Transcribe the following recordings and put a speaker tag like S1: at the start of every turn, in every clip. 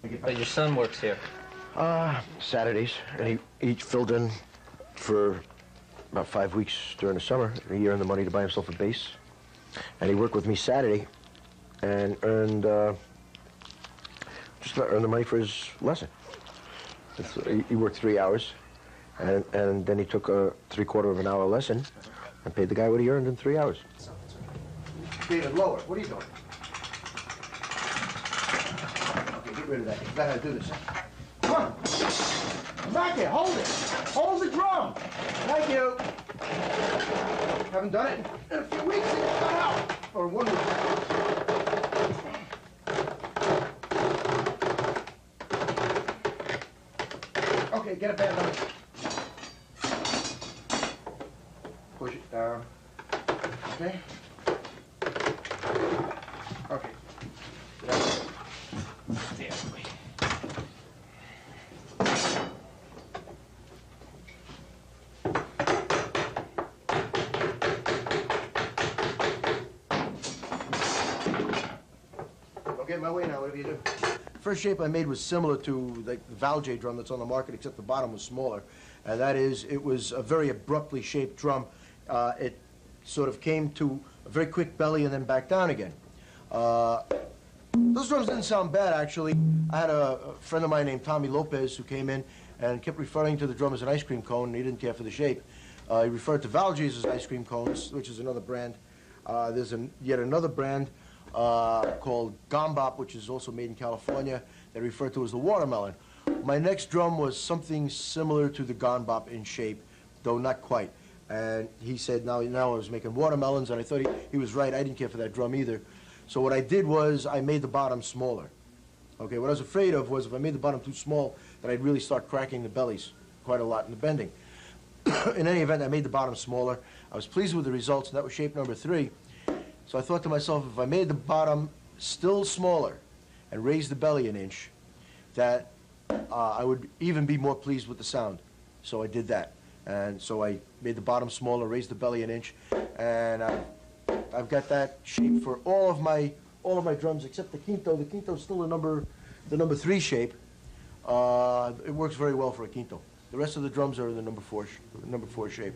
S1: But your son works here.
S2: Saturdays, and he filled in for about 5 weeks during the summer. He earned the money to buy himself a bass, and he worked with me Saturday, and earned the money for his lesson. He worked 3 hours, and then he took a 3/4 of an hour lesson, and paid the guy what he earned in 3 hours.
S3: David, lower. What are you doing? Okay, get rid of that. You gotta do this. Come on. Come back here. Hold it. Hold the drum. Thank you. Haven't done it in a few weeks. It's cut out. Or 1 week. Okay, get a band on it. Push it down. Okay. Okay. There we go. Don't get in my way now, whatever you do. First shape I made was similar to the Valje drum that's on the market, except the bottom was smaller. And that is, it was a very abruptly shaped drum. It sort of came to a very quick belly and then back down again. Those drums didn't sound bad, actually. I had a friend of mine named Tommy Lopez who came in and kept referring to the drum as an ice cream cone, and he didn't care for the shape. He referred to Valjes as ice cream cones, which is another brand. There's yet another brand called Gambop, which is also made in California, that referred to as the watermelon. My next drum was something similar to the Gambop in shape, though not quite. And he said now I was making watermelons, and I thought he was right. I didn't care for that drum either. So what I did was I made the bottom smaller. Okay, what I was afraid of was if I made the bottom too small, that I'd really start cracking the bellies quite a lot in the bending. In any event, I made the bottom smaller. I was pleased with the results, and that was shape number 3. So I thought to myself, if I made the bottom still smaller and raised the belly an inch, that I would even be more pleased with the sound. So I did that. And so I made the bottom smaller, raised the belly an inch, and I've got that shape for all of my drums except the quinto. The quinto's still the number 3 shape. It works very well for a quinto. The rest of the drums are the number 4 shape.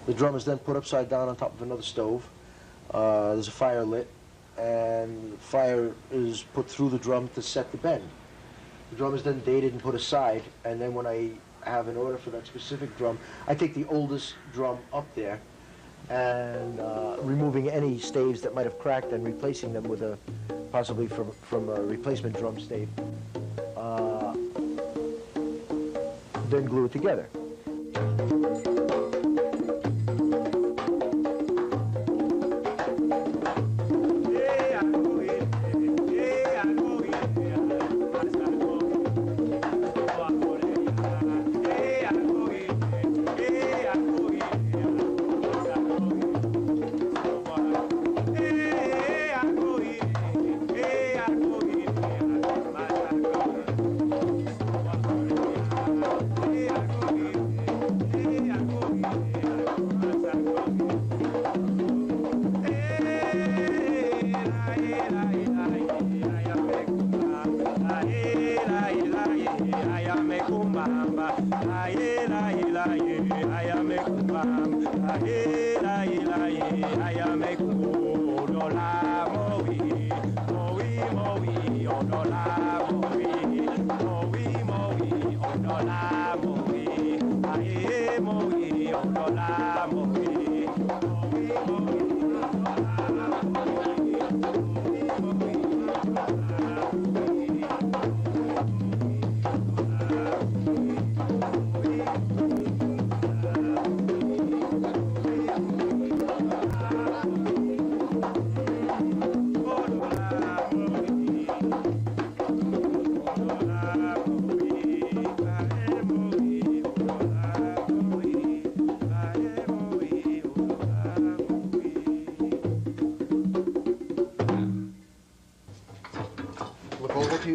S3: The drum is then put upside down on top of another stove. There's a fire lit, and the fire is put through the drum to set the bend. The drum is then dated and put aside, and then when I have an order for that specific drum, I take the oldest drum up there and removing any staves that might have cracked and replacing them with possibly from a replacement drum stave. Then glue it together.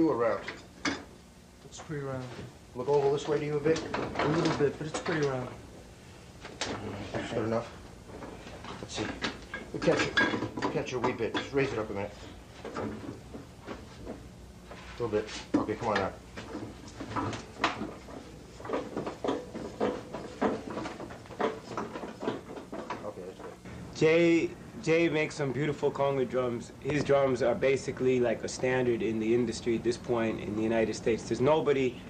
S3: you around?
S1: It's pretty round.
S3: Look over this way to you a bit.
S1: A little bit, but it's pretty round.
S3: That's good enough. Let's see. We'll catch it a wee bit. Just raise it up a minute. A little bit. Okay, come on now. Okay, that's good.
S4: Jay makes some beautiful conga drums. His drums are basically like a standard in the industry at this point in the United States. There's nobody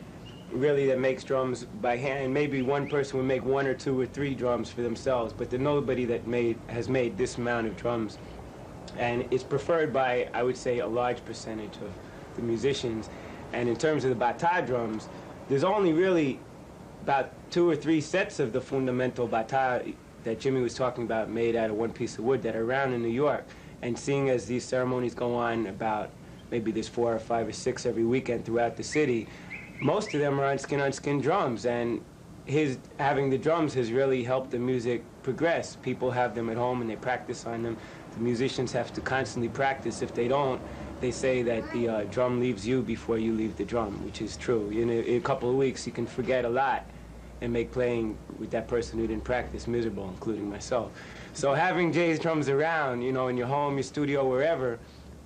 S4: really that makes drums by hand. Maybe one person would make 1 or 2 or 3 drums for themselves, but there's nobody that has made this amount of drums. And it's preferred by, I would say, a large percentage of the musicians. And in terms of the bata drums, there's only really about 2 or 3 sets of the fundamental bata that Jimmy was talking about, made out of one piece of wood, that are around in New York. And seeing as these ceremonies go on about, maybe there's 4 or 5 or 6 every weekend throughout the city, most of them are on skin drums. And having the drums has really helped the music progress. People have them at home and they practice on them. The musicians have to constantly practice. If they don't, they say that the drum leaves you before you leave the drum, which is true. In a couple of weeks, you can forget a lot and make playing with that person who didn't practice miserable, including myself. So having Jay's drums around, in your home, your studio, wherever,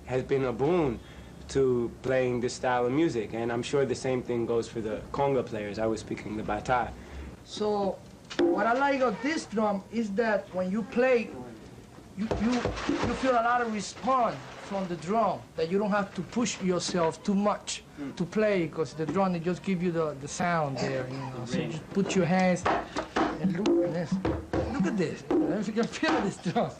S4: has been a boon to playing this style of music. And I'm sure the same thing goes for the conga players. I was speaking the bata.
S5: So what I like of this drum is that when you play, you feel a lot of response from the drum, that you don't have to push yourself too much to play, because the drum, they just give you the sound there, So you just put your hands and look at this. Look at this. If you can feel this drum,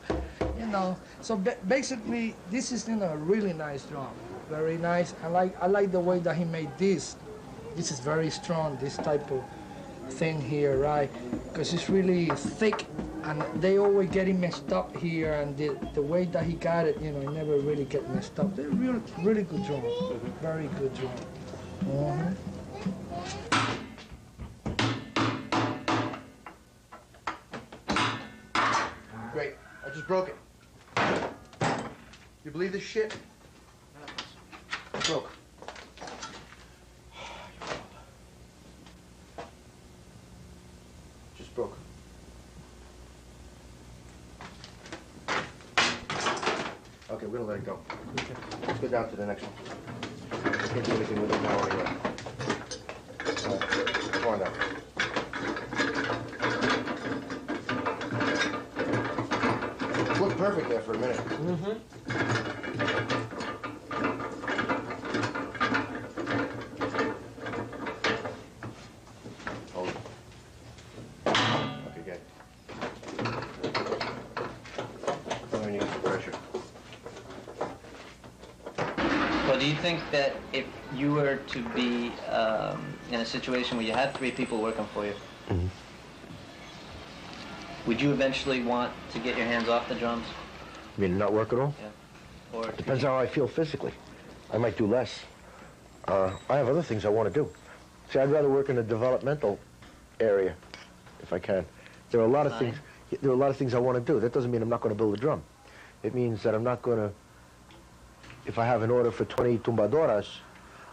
S5: So basically, this is a really nice drum, very nice. I like the way that he made this. This is very strong, this type of thing here, right? Because it's really thick, and they always get it messed up here, and the way that he got it, it never really get messed up. They're really good drum, very good drum.
S3: Great. I just broke it. You believe this shit? It broke. Just broke. Okay, we're gonna let it go. Let's go down to the next one. Can't do anything with it now anyway. Come on down. It looked perfect there for a minute. Hold it. Okay, good. Let me use the pressure.
S6: Well, do you think that if you were to be in a situation where you had 3 people working for you, would you eventually want to get your hands off the drums?
S2: You mean not work at all?
S6: Yeah. Or
S2: Depends how I feel physically. I might do less. I have other things I want to do. See, I'd rather work in the developmental area, if I can. There are a lot of things. There are a lot of things I want to do. That doesn't mean I'm not going to build a drum. It means that I'm not going to. If I have an order for 20 tumbadoras,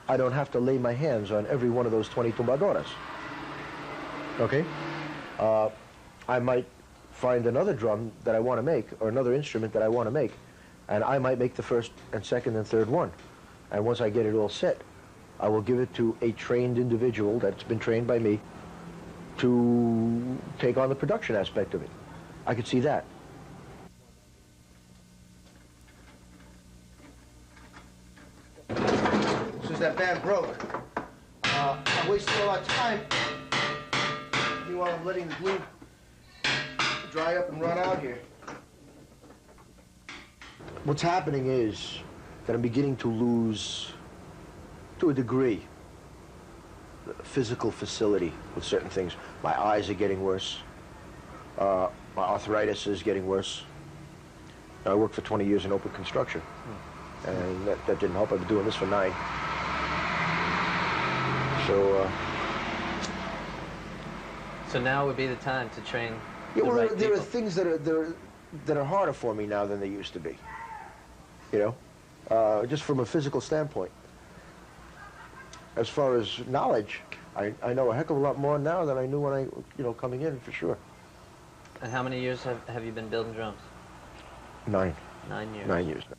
S2: I don't have to lay my hands on every one of those 20 tumbadoras. Okay? I might find another drum that I want to make, or another instrument that I want to make, and I might make the first and second and third one. And once I get it all set, I will give it to a trained individual that's been trained by me to take on the production aspect of it. I could see that.
S3: Since that band broke, I wasted a lot of time. Meanwhile, I'm letting the glue dry up and run out here. What's happening is that I'm beginning to lose, to a degree, physical facility with certain things. My eyes are getting worse. My arthritis is getting worse. I worked for 20 years in open construction, and that didn't help. I've been doing this for 9.
S6: So now would be the time to train
S3: yeah, well,
S6: right
S3: there are
S6: people.
S3: things that are harder for me now than they used to be. You know, just from a physical standpoint.
S2: as far as knowledge, I know a heck of a lot more now than I knew when coming in, for sure.
S6: And how many years have you been building drums?
S2: 9.
S6: 9 years.
S2: 9 years now.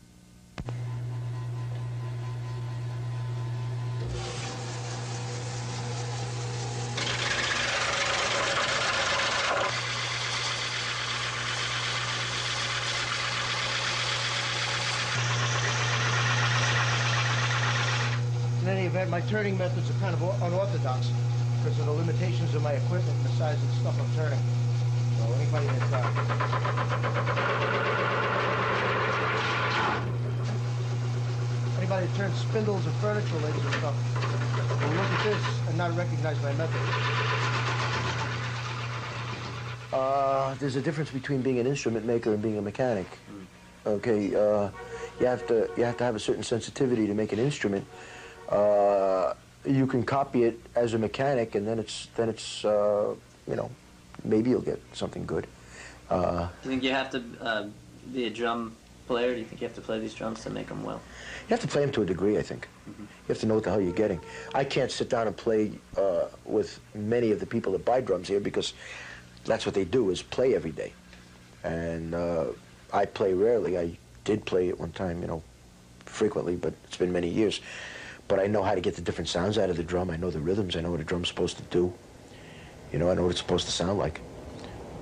S3: In any event, my turning methods are kind of unorthodox because of the limitations of my equipment and the size of the stuff I'm turning. So anybody that turns spindles or furniture legs and stuff will look at this and not recognize my method.
S2: There's a difference between being an instrument maker and being a mechanic. Okay, you have to have a certain sensitivity to make an instrument. You can copy it as a mechanic, and then it's maybe you'll get something good.
S6: Do you think you have to be a drum player? Do you think you have to play these drums to make them well?
S2: You have to play them to a degree, I think. You have to know what the hell you're getting. I can't sit down and play with many of the people that buy drums here because that's what they do, is play every day. And I play rarely. I did play at one time, frequently, but it's been many years. But I know how to get the different sounds out of the drum. I know the rhythms. I know what a drum's supposed to do. I know what it's supposed to sound like.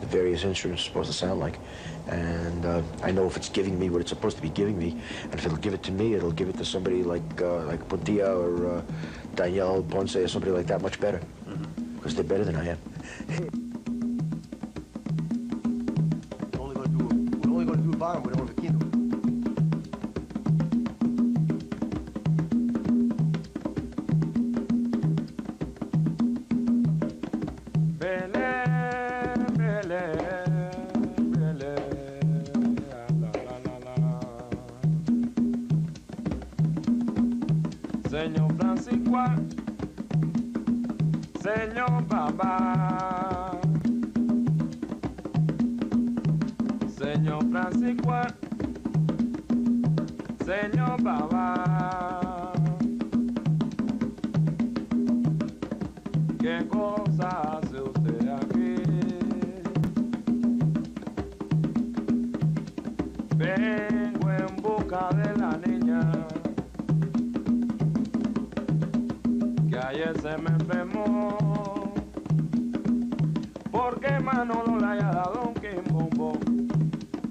S2: The various instruments are supposed to sound like. And I know if it's giving me what it's supposed to be giving me. And if it'll give it to me, it'll give it to somebody like Puntilla or Daniel Ponce or somebody like that much better. Because they're better than I am.
S3: We're only going to do a bottom, we don't have a quinto.
S4: Señor Francisco, Señor Baba, Señor Francisco, Señor Baba, ¿qué cosa hace usted aquí? Vengo en busca de la niña ayer se me enfermó, porque Manolo le haya dado un quimbombo,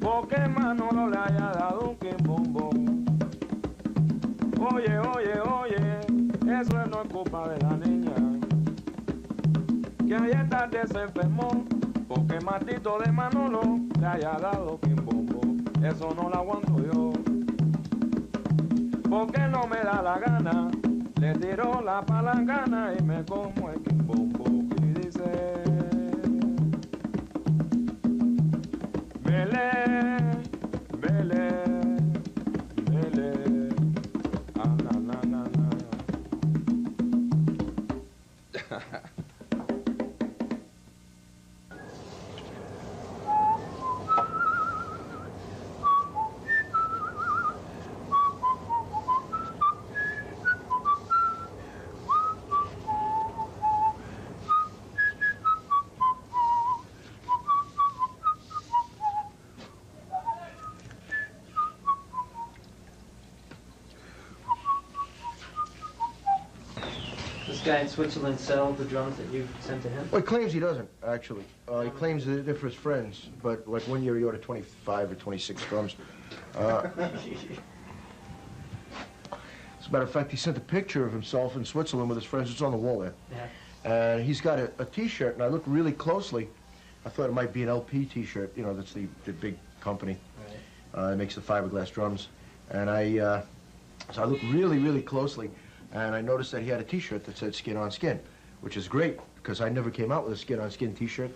S4: porque Manolo le haya dado un quimbombo. Oye, oye, oye, eso no es culpa de la niña, que ayer tarde se enfermó, porque Martito de Manolo le haya dado quimbombo. Eso no lo aguanto yo, porque no me da la gana. Le tiró la palangana y me como el quimbombo y dice vele, vele, vele, ah, na, na, na, na.
S6: This guy in Switzerland sell the drums that you sent to him?
S3: Well, he claims he doesn't, actually. He claims that they're for his friends, but like one year he ordered 25 or 26 drums. As a matter of fact, he sent a picture of himself in Switzerland with his friends. It's on the wall there.
S6: Yeah.
S3: And he's got a T-shirt, and I looked really closely. I thought it might be an LP T-shirt. That's the big company that makes the fiberglass drums. And so I looked really, really closely, and I noticed that he had a T-shirt that said Skin on Skin, which is great, because I never came out with a Skin on Skin T-shirt.